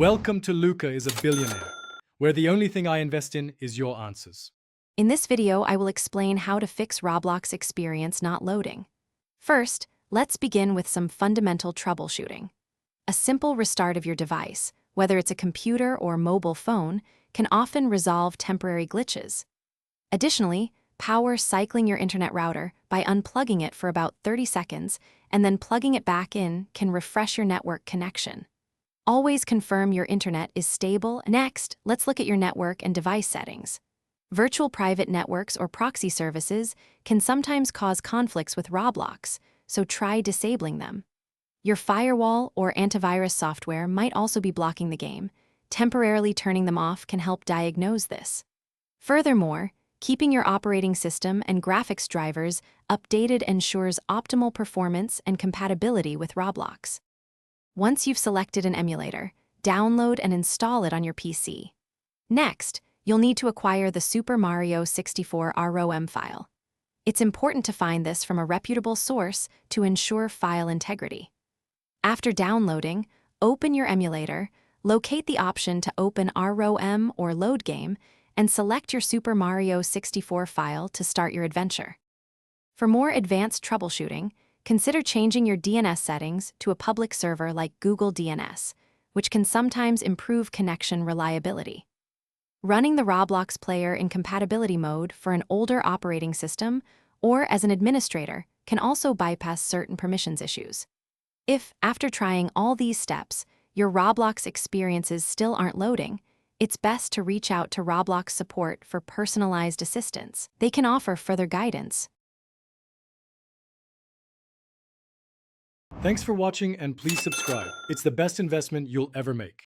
Welcome to Luca is a Billionaire, where the only thing I invest in is your answers. In this video, I will explain how to fix Roblox experience not loading. First, let's begin with some fundamental troubleshooting. A simple restart of your device, whether it's a computer or mobile phone, can often resolve temporary glitches. Additionally, power cycling your internet router by unplugging it for about 30 seconds and then plugging it back in can refresh your network connection. Always confirm your internet is stable. Next, let's look at your network and device settings. Virtual private networks or proxy services can sometimes cause conflicts with Roblox, so try disabling them. Your firewall or antivirus software might also be blocking the game. Temporarily turning them off can help diagnose this. Furthermore, keeping your operating system and graphics drivers updated ensures optimal performance and compatibility with Roblox. Once you've selected an emulator, download and install it on your PC. Next, you'll need to acquire the Super Mario 64 ROM file. It's important to find this from a reputable source to ensure file integrity. After downloading, open your emulator, locate the option to open ROM or load game, and select your Super Mario 64 file to start your adventure. For more advanced troubleshooting, consider changing your DNS settings to a public server like Google DNS, which can sometimes improve connection reliability. Running the Roblox player in compatibility mode for an older operating system or as an administrator can also bypass certain permissions issues. If, after trying all these steps, your Roblox experiences still aren't loading, it's best to reach out to Roblox support for personalized assistance. They can offer further guidance. Thanks for watching and please subscribe. It's the best investment you'll ever make.